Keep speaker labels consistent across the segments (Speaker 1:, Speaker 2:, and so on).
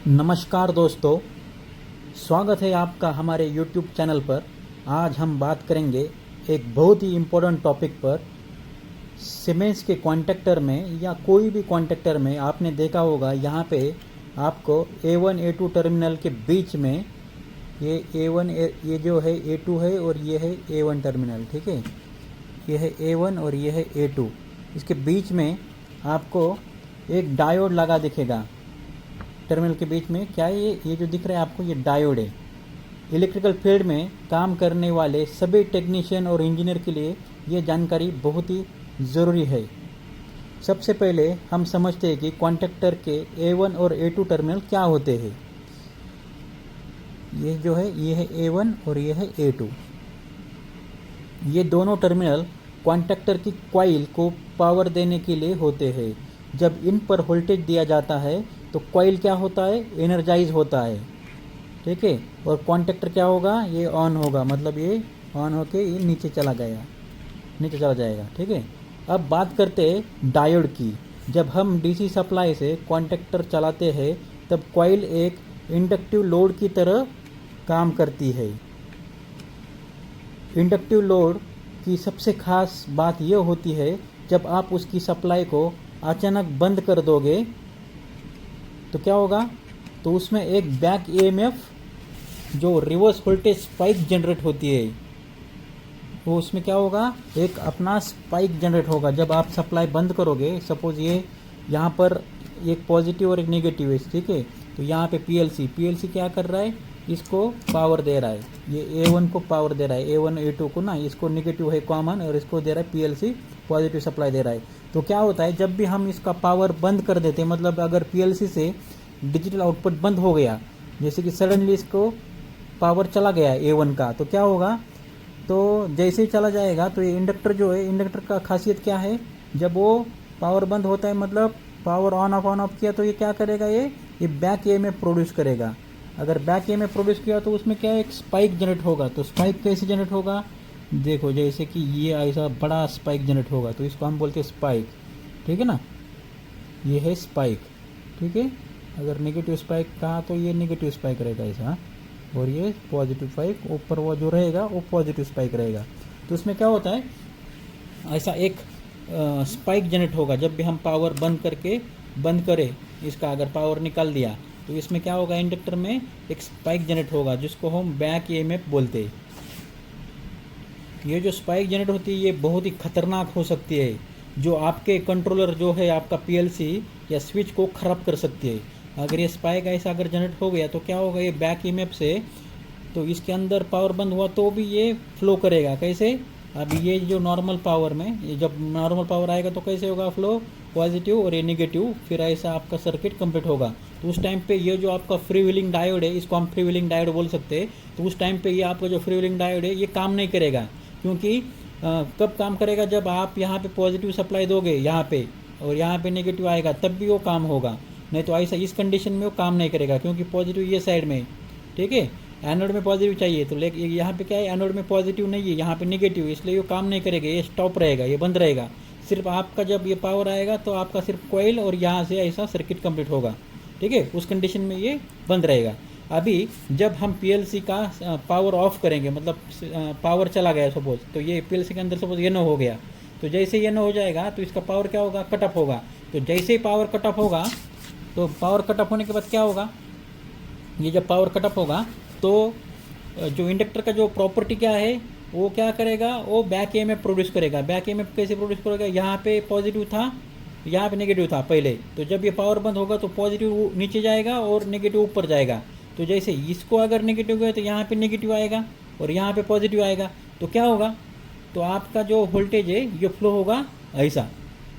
Speaker 1: नमस्कार दोस्तों, स्वागत है आपका हमारे YouTube चैनल पर। आज हम बात करेंगे एक बहुत ही इम्पोर्टेंट टॉपिक पर। सीमेंस के कॉन्ट्रैक्टर में या कोई भी कॉन्ट्रैक्टर में आपने देखा होगा, यहाँ पे आपको A1 A2 टर्मिनल के बीच में ये A1 ये जो है A2 है और ये है A1 टर्मिनल, ठीक है। ये है A1 और ये है A2। इसके बीच में आपको एक डायोड लगा दिखेगा। टर्मिनल के बीच में क्या है, ये जो दिख रहा है आपको, ये डायोड है। इलेक्ट्रिकल फील्ड में काम करने वाले सभी टेक्नीशियन और इंजीनियर के लिए ये जानकारी बहुत ही ज़रूरी है। सबसे पहले हम समझते हैं कि कॉन्टैक्टर के A1 और A2 टर्मिनल क्या होते हैं। ये जो है ये है A1 और ये है A2। ये दोनों टर्मिनल कॉन्टैक्टर की कॉइल को पावर देने के लिए होते हैं। जब इन पर वोल्टेज दिया जाता है तो कॉइल क्या होता है, एनर्जाइज होता है, ठीक है। और कॉन्टैक्टर क्या होगा, ये ऑन होगा, मतलब ये ऑन होके ये नीचे चला जाएगा, ठीक है। अब बात करते हैं डायोड की। जब हम डीसी सप्लाई से कॉन्टैक्टर चलाते हैं तब कॉइल एक इंडक्टिव लोड की तरह काम करती है। इंडक्टिव लोड की सबसे खास बात यह होती है, जब आप उसकी सप्लाई को अचानक बंद कर दोगे तो क्या होगा, तो उसमें एक बैक ईएमएफ जो रिवर्स वोल्टेज स्पाइक जनरेट होती है, वो उसमें क्या होगा, एक अपना स्पाइक जनरेट होगा। जब आप सप्लाई बंद करोगे, सपोज ये यहाँ पर एक पॉजिटिव और एक नेगेटिव है, ठीक है। तो यहाँ पे पीएलसी क्या कर रहा है, इसको पावर दे रहा है। ये A1 को पावर दे रहा है, A1 A2 को ना, इसको नेगेटिव है कॉमन और इसको दे रहा है पीएलसी पॉजिटिव सप्लाई दे रहा है। तो क्या होता है, जब भी हम इसका पावर बंद कर देते हैं, मतलब अगर पीएलसी से डिजिटल आउटपुट बंद हो गया, जैसे कि सडनली इसको पावर चला गया A1 का, तो क्या होगा, तो जैसे ही चला जाएगा तो ये इंडक्टर जो है, इंडक्टर का खासियत क्या है, जब वो पावर बंद होता है, मतलब पावर ऑन ऑफ किया, तो ये क्या करेगा, ये बैक ईएमएफ प्रोड्यूस करेगा। अगर बैक ईएमएफ प्रोड्यूस किया तो उसमें क्या है, एक स्पाइक जनरेट होगा। तो स्पाइक कैसे जनरेट होगा, देखो जैसे कि ये ऐसा बड़ा स्पाइक जनरेट होगा, तो इसको हम बोलते हैं स्पाइक, ठीक है ना। ये है स्पाइक, ठीक है। अगर नेगेटिव स्पाइक कहा तो ये नेगेटिव स्पाइक रहेगा ऐसा, और ये पॉजिटिव स्पाइक ऊपर वो जो रहेगा वो पॉजिटिव स्पाइक रहेगा। तो उसमें क्या होता है, ऐसा एक स्पाइक जनरेट होगा। जब भी हम पावर बंद करें इसका, अगर पावर निकाल दिया तो इसमें क्या होगा, इंडक्टर में एक स्पाइक जनरेट होगा जिसको हम बैक ईएमएफ बोलते हैं। ये जो स्पाइक जनरेट होती है ये बहुत ही खतरनाक हो सकती है, जो आपके कंट्रोलर जो है आपका पीएलसी या स्विच को ख़राब कर सकती है। अगर ये स्पाइक ऐसा अगर जनरेट हो गया तो क्या होगा, ये बैक ईएमएफ से, तो इसके अंदर पावर बंद हुआ तो भी ये फ्लो करेगा। कैसे, अभी ये जो नॉर्मल पावर में, ये जब नॉर्मल पावर आएगा तो कैसे होगा फ्लो, पॉजिटिव और ये नेगेटिव, फिर ऐसा आपका सर्किट कंप्लीट होगा। तो उस टाइम पे ये जो आपका फ्री व्हीलिंग डायोड है, इसको हम फ्री व्हीलिंग डायोड बोल सकते हैं। तो उस टाइम पे ये आपका जो फ्री व्हीलिंग डायोड है ये काम नहीं करेगा, क्योंकि कब काम करेगा, जब आप यहाँ पे पॉजिटिव सप्लाई दोगे यहाँ पे और यहाँ पे नेगेटिव आएगा तब भी वो काम होगा। नहीं तो ऐसा इस कंडीशन में वो काम नहीं करेगा, क्योंकि पॉजिटिव ये साइड में, ठीक है। एनोड में पॉजिटिव चाहिए, तो लेकिन यहाँ पे क्या है, एनोड में पॉजिटिव नहीं है, यहाँ पे नेगेटिव, इसलिए वो काम नहीं करेगा, ये स्टॉप रहेगा, ये बंद रहेगा। सिर्फ आपका जब ये पावर आएगा तो आपका सिर्फ कॉइल और यहाँ से ऐसा सर्किट कंप्लीट होगा, ठीक है। उस कंडीशन में ये बंद रहेगा। अभी जब हम पीएलसी का पावर ऑफ करेंगे, मतलब पावर चला गया सपोज, तो ये पीएलसी के अंदर सपोज ये नो हो गया, तो जैसे ये नो हो जाएगा तो इसका पावर क्या होगा, कट ऑफ होगा। तो जैसे ही पावर कट ऑफ होगा, तो पावर कट ऑफ होने के बाद क्या होगा, ये जब पावर कट ऑफ होगा तो जो इंडक्टर का जो प्रॉपर्टी क्या है, वो क्या करेगा, वो बैक ईएमएफ प्रोड्यूस करेगा। बैक ईएमएफ कैसे प्रोड्यूस करेगा, यहाँ पे पॉजिटिव था, यहाँ पे नेगेटिव था पहले, तो जब ये पावर बंद होगा तो पॉजिटिव नीचे जाएगा और नेगेटिव ऊपर जाएगा। तो जैसे इसको अगर नेगेटिव गए तो यहाँ पे नेगेटिव आएगा और यहाँ पे पॉजिटिव आएगा, तो क्या होगा, तो आपका जो वोल्टेज है ये फ्लो होगा ऐसा,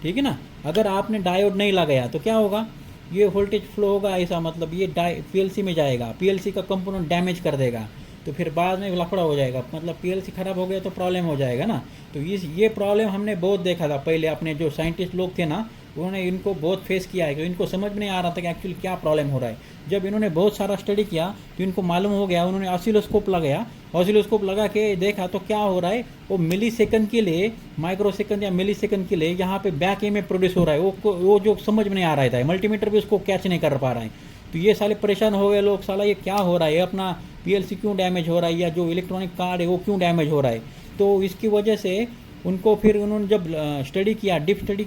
Speaker 1: ठीक है ना। अगर आपने डायोड नहीं लगाया तो क्या होगा, ये वोल्टेज फ्लो होगा ऐसा, मतलब ये पीएलसी में जाएगा, पीएलसी का कंपोनेंट डैमेज कर देगा, तो फिर बाद में लफड़ा हो जाएगा, मतलब पीएलसी ख़राब हो गया तो प्रॉब्लम हो जाएगा ना। तो ये प्रॉब्लम हमने बहुत देखा था पहले, अपने जो साइंटिस्ट लोग थे ना, उन्होंने इनको बहुत फेस किया है, तो इनको समझ में नहीं आ रहा था कि एक्चुअली क्या प्रॉब्लम हो रहा है। जब इन्होंने बहुत सारा स्टडी किया तो इनको मालूम हो गया, उन्होंने ऑसिलोस्कोप लगा के देखा तो क्या हो रहा है, वो मिली सेकंड के लिए, माइक्रो सेकंड या मिली सेकंड के लिए यहाँ पे बैक ईएमएफ प्रोड्यूस हो रहा है, वो जो समझ में नहीं आ रहा था, मल्टीमीटर भी उसको कैच नहीं कर पा रहा है। तो ये साले परेशान हो गए लोग, साला ये क्या हो रहा है, अपना पीएलसी क्यों डैमेज हो रहा है, या जो इलेक्ट्रॉनिक कार्ड है वो क्यों डैमेज हो रहा है। तो इसकी वजह से उनको फिर उन्होंने जब स्टडी किया, डीप स्टडी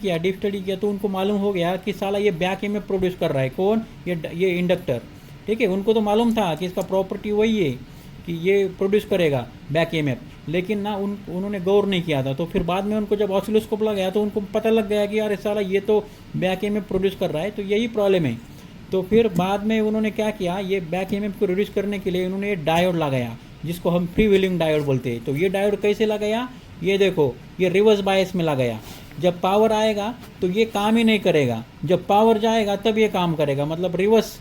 Speaker 1: किया तो उनको मालूम हो गया कि साला ये बैक ईएमएफ प्रोड्यूस कर रहा है। कौन? ये इंडक्टर। ठीक है, उनको तो मालूम था कि इसका प्रॉपर्टी वही है कि ये प्रोड्यूस करेगा बैक ईएमएफ, लेकिन ना उन्होंने गौर नहीं किया था। तो फिर बाद में उनको जब ऑसिलोस्कोप लगाया तो उनको पता लग गया कि यार साला ये तो बैक ईएमएफ प्रोड्यूस कर रहा है, तो यही प्रॉब्लम है। तो फिर बाद में उन्होंने क्या किया, ये बैक ईएमएफ को रिड्यूस करने के लिए उन्होंने डायोड लगाया, जिसको हम फ्री व्हीलिंग डायोड बोलते हैं। तो ये डायोड कैसे लगाया, ये देखो, ये रिवर्स बायस में लगाया। जब पावर आएगा तो ये काम ही नहीं करेगा, जब पावर जाएगा तब ये काम करेगा। मतलब रिवर्स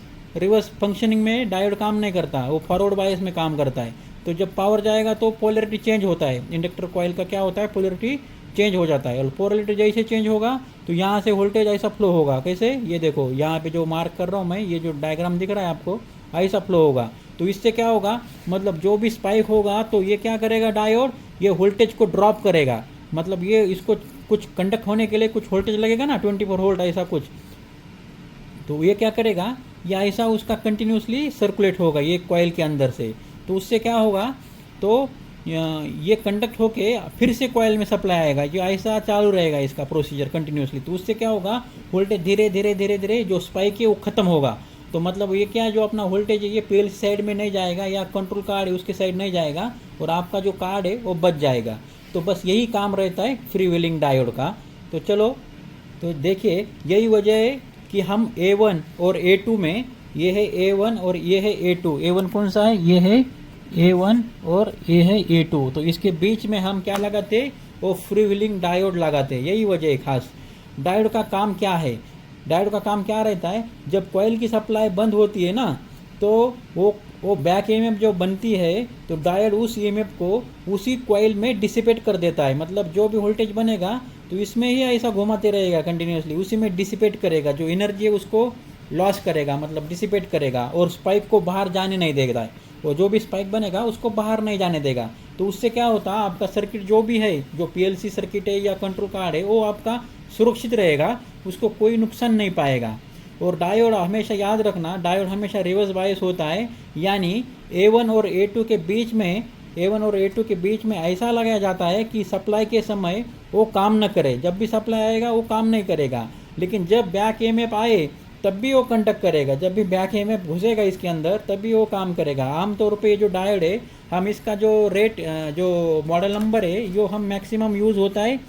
Speaker 1: फंक्शनिंग में डायोड काम नहीं करता, वो फॉरवर्ड बायस में काम करता है। तो जब पावर जाएगा तो पोलैरिटी चेंज होता है, इंडक्टर कॉइल का क्या होता है, पोलैरिटी चेंज हो जाता है। और पोलैरिटी जैसे चेंज होगा तो यहाँ से वोल्टेज ऐसा फ्लो होगा। कैसे? ये देखो यहाँ पे जो मार्क कर रहा हूँ मैं, ये जो डायग्राम दिख रहा है आपको, ऐसा फ्लो होगा। तो इससे क्या होगा, मतलब जो भी स्पाइक होगा तो ये क्या करेगा डायोड, ये वोल्टेज को ड्रॉप करेगा। मतलब ये इसको कुछ कंडक्ट होने के लिए कुछ वोल्टेज लगेगा ना, 24 वोल्ट ऐसा कुछ, तो ये क्या करेगा, या ऐसा उसका कंटिन्यूसली सर्कुलेट होगा ये कॉइल के अंदर से। तो उससे क्या होगा, तो ये कंडक्ट होके फिर से कॉइल में सप्लाई आएगा, जो ऐसा चालू रहेगा इसका प्रोसीजर कंटिन्यूसली। तो उससे क्या होगा, वोल्टेज धीरे धीरे जो स्पाइक है वो खत्म होगा। तो मतलब ये क्या है, जो अपना वोल्टेज है ये पीएलसी साइड में नहीं जाएगा, या कंट्रोल कार्ड है उसके साइड नहीं जाएगा, और आपका जो कार्ड है वो बच जाएगा। तो बस यही काम रहता है फ्री व्हीलिंग डायोड का। तो चलो, तो देखिए यही वजह है कि हम A1 और A2 में, ये है A1 और ये है A2। A1 कौन सा है, ये है A1 और ये है A2। तो इसके बीच में हम क्या लगाते, वो फ्री व्हीलिंग डायोड लगाते। यही वजह है खास। डायोड का काम क्या है, डायोड का काम क्या रहता है, जब कॉइल की सप्लाई बंद होती है ना, तो वो बैक ईएमएफ जो बनती है, तो डायोड उस ईएमएफ को उसी कॉइल में डिसिपेट कर देता है। मतलब जो भी वोल्टेज बनेगा तो इसमें ही ऐसा घुमाते रहेगा कंटिन्यूसली, उसी में डिसिपेट करेगा, जो एनर्जी है उसको लॉस करेगा, मतलब डिसिपेट करेगा, और स्पाइक को बाहर जाने नहीं देगा। वो जो भी स्पाइक बनेगा उसको बाहर नहीं जाने देगा। तो उससे क्या होता है, आपका सर्किट जो भी है, जो पीएलसी सर्किट है या कंट्रोल कार्ड है, वो आपका सुरक्षित रहेगा, उसको कोई नुकसान नहीं पाएगा। और डायोड हमेशा याद रखना, डायोड हमेशा रिवर्स बायस होता है, यानी A1 और A2 के बीच में, A1 और A2 के बीच में ऐसा लगाया जाता है कि सप्लाई के समय वो काम न करे। जब भी सप्लाई आएगा वो काम नहीं करेगा, लेकिन जब बैक ईएमएफ आए तब भी वो कंडक्ट करेगा। जब भी बैक ईएमएफ घुसेगा इसके अंदर तब भी वो काम करेगा। आमतौर पे ये जो डायोड है, हम इसका जो रेट, जो मॉडल नंबर है, जो हम मैक्सिमम यूज़ होता है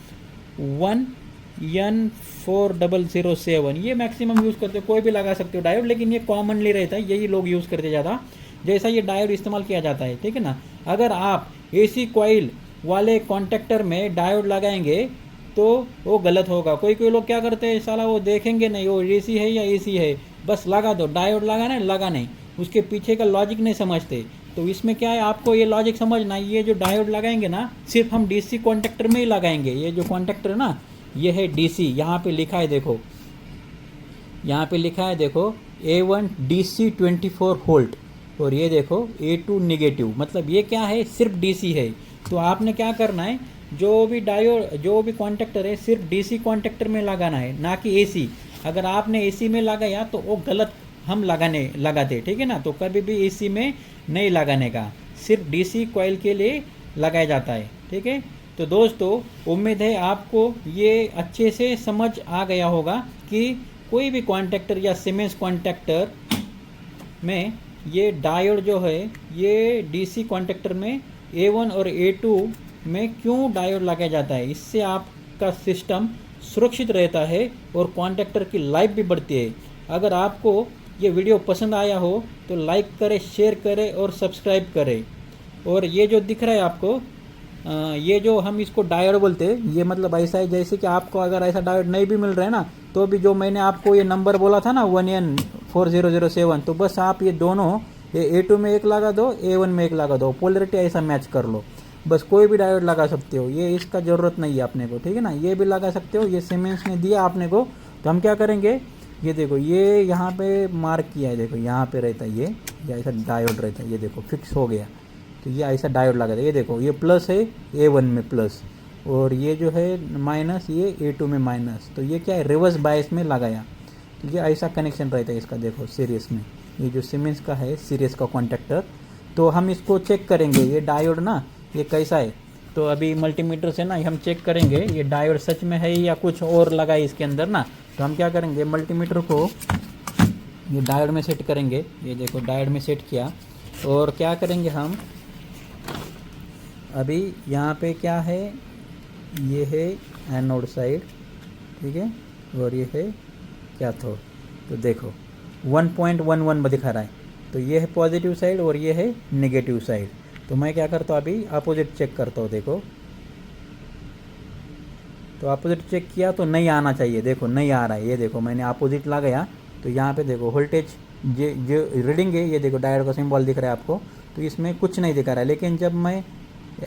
Speaker 1: 1N4007, ये मैक्सिमम यूज़ करते हो। कोई भी लगा सकते हो डायोड, लेकिन ये कॉमनली रहता है, यही लोग यूज़ करते ज़्यादा, जैसा ये डायोड इस्तेमाल किया जाता है। ठीक है ना। अगर आप AC कॉइल वाले कॉन्टेक्टर में डायोड लगाएंगे तो वो गलत होगा। कोई लोग क्या करते हैं, साला वो देखेंगे नहीं वो AC है या AC है, बस लगा दो, डायोड लगाना है लगा नहीं, उसके पीछे का लॉजिक नहीं समझते। तो इसमें क्या है, आपको ये लॉजिक समझना, ये जो डायोड लगाएंगे ना, सिर्फ हम DC कॉन्टेक्टर में ही लगाएंगे। ये जो कॉन्टेक्टर है ना, ये है DC, यहाँ पे लिखा है देखो, यहाँ पे लिखा है देखो A1 DC 24 वोल्ट, और ये देखो A2 नेगेटिव। मतलब ये क्या है, सिर्फ DC है। तो आपने क्या करना है, जो भी डायोड, जो भी कॉन्टेक्टर है, सिर्फ DC कॉन्टेक्टर में लगाना है, ना कि AC। अगर आपने AC में लगाया तो वो गलत हम लगाते। ठीक है ना। तो कभी भी AC में नहीं लगाने का, सिर्फ DC कॉइल के लिए लगाया जाता है। ठीक है। तो दोस्तों, उम्मीद है आपको ये अच्छे से समझ आ गया होगा कि कोई भी कॉन्टेक्टर या सीमेंस कॉन्टेक्टर में ये डायोड जो है, ये DC कॉन्टेक्टर में A1 और A2 में क्यों डायोड लगाया जाता है। इससे आपका सिस्टम सुरक्षित रहता है और कॉन्टेक्टर की लाइफ भी बढ़ती है। अगर आपको ये वीडियो पसंद आया हो तो लाइक करें, शेयर करें और सब्सक्राइब करें। और ये जो दिख रहा है आपको, ये जो हम इसको डायोड बोलते हैं, ये मतलब ऐसा है जैसे कि आपको अगर ऐसा डायोड नहीं भी मिल रहा है ना, तो भी जो मैंने आपको ये नंबर बोला था ना 1N4007, तो बस आप ये दोनों, ये A2 में एक लगा दो, A1 में एक लगा दो, पोलैरिटी ऐसा मैच कर लो। बस कोई भी डायोड लगा सकते हो, ये इसका ज़रूरत नहीं है अपने को। ठीक है ना। ये भी लगा सकते हो, ये सीमेंस ने दिया आपने को। तो हम क्या करेंगे, ये देखो, ये यहाँ पे मार्क किया है, देखो यहाँ पे रहता है ये ऐसा डायोड रहता है, ये देखो फिक्स हो गया। तो ये ऐसा डायोड लगा था, ये देखो ये प्लस है A1 में प्लस, और ये जो है माइनस, ये A2 में माइनस। तो ये क्या है, रिवर्स बायस में लगाया। तो ये ऐसा कनेक्शन रहता है इसका, देखो सीरीज में। ये जो सीमेंस का है सीरीज का कॉन्टेक्टर। तो हम इसको चेक करेंगे ये डायोड ना ये कैसा है। तो अभी मल्टीमीटर से ना हम चेक करेंगे ये डायोड सच में है या कुछ और लगा है इसके अंदर ना। तो हम क्या करेंगे, मल्टीमीटर को ये डायोड में सेट करेंगे। ये देखो डायोड में सेट किया। और क्या करेंगे हम, अभी यहाँ पे क्या है, ये है एनोड साइड, ठीक है, और ये है कैथोड। तो देखो 1.11 दिखा रहा है। तो ये है पॉजिटिव साइड और ये है नेगेटिव साइड। तो मैं क्या करता हूँ, अभी अपोजिट चेक करता हूँ। देखो तो अपोजिट चेक किया तो नहीं आना चाहिए, देखो नहीं आ रहा है। ये देखो मैंने अपोजिट लगाया तो यहाँ पे देखो वोल्टेज जो रीडिंग है, ये देखो डायोड का सिंबल दिख रहा है आपको। तो इसमें कुछ नहीं दिखा रहा है। लेकिन जब मैं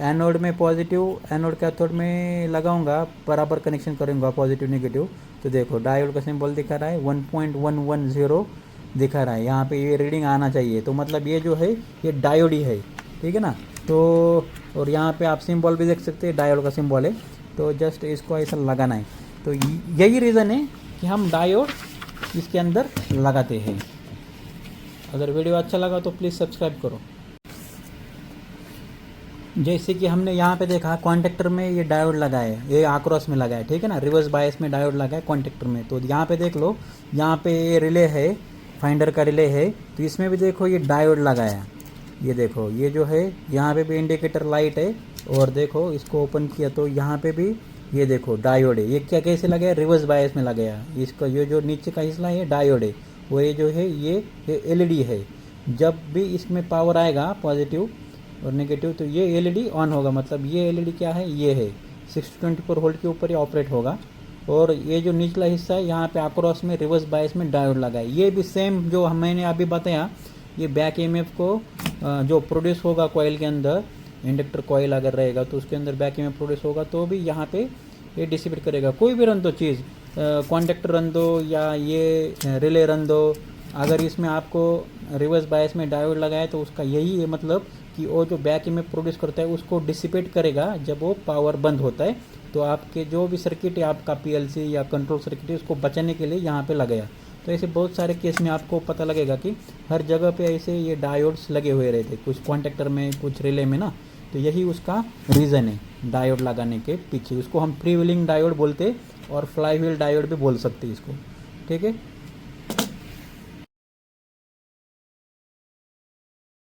Speaker 1: एनोड में पॉजिटिव, एनोड कैथोड में लगाऊंगा, बराबर कनेक्शन करूंगा पॉजिटिव नेगेटिव, तो देखो डायोड का सिंबल दिखा रहा है 1.110 दिखा रहा है। यहाँ पे ये रीडिंग आना चाहिए। तो मतलब ये जो है ये डायोड ही है, ठीक है ना। तो और यहाँ पे आप सिंबल भी देख सकते हैं, डायोड का सिंबल है। तो जस्ट इसको ऐसा लगाना है। तो यही रीज़न है कि हम डायोड इसके अंदर लगाते हैं। अगर वीडियो अच्छा लगा तो प्लीज़ सब्सक्राइब करो। जैसे कि हमने यहाँ पे देखा कॉन्टेक्टर में ये डायोड लगा है, ये आक्रोस में लगा है, ठीक है ना, रिवर्स बायस में डायोड लगा है कॉन्टेक्टर में। तो यहाँ पे देख लो, यहाँ पे ये रिले है, फाइंडर का रिले है। तो इसमें भी देखो ये डायोड लगाया। ये देखो ये जो है यहाँ पे भी इंडिकेटर लाइट है। और देखो इसको ओपन किया तो यहाँ पे भी ये देखो डायोड है। ये क्या कैसे लगा है, रिवर्स बायस में लगा है। इसका ये जो नीचे का हिस्सा है डायोड है, वो ये जो है ये एलईडी है। जब भी इसमें पावर आएगा पॉजिटिव और नेगेटिव तो ये एलईडी ऑन होगा। मतलब ये एलईडी क्या है, ये है 624 वोल्ट के ऊपर ये ऑपरेट होगा। और ये जो निचला हिस्सा है यहाँ पे अक्रॉस में रिवर्स बायस में डायोड लगा है। ये भी सेम जो मैंने अभी बताया, ये बैक ईएमएफ को जो प्रोड्यूस होगा कॉइल के अंदर, इंडक्टर कॉइल अगर रहेगा तो उसके अंदर बैक ईएमएफ प्रोड्यूस होगा, तो भी यहाँ पे ये डिसिपेट करेगा। कोई भी रन दो चीज़, कॉन्टेक्टर रन दो या ये रिले रन दो, अगर इसमें आपको रिवर्स बायस में डायोड लगाए तो उसका यही है मतलब कि वो जो बैक ईएमएफ प्रोड्यूस करता है उसको डिसिपेट करेगा जब वो पावर बंद होता है। तो आपके जो भी सर्किट है, आपका पीएलसी या कंट्रोल सर्किट है, उसको बचाने के लिए यहाँ पे लगाया। तो ऐसे बहुत सारे केस में आपको पता लगेगा कि हर जगह पे ऐसे ये डायोड्स लगे हुए रहते, कुछ कॉन्टेक्टर में कुछ रिले में ना। तो यही उसका रीज़न है डायोड लगाने के पीछे। उसको हम फ्री व्हीलिंग डायोड बोलते और फ्लाई व्हील डायोड भी बोल सकते हैं इसको, ठीक है।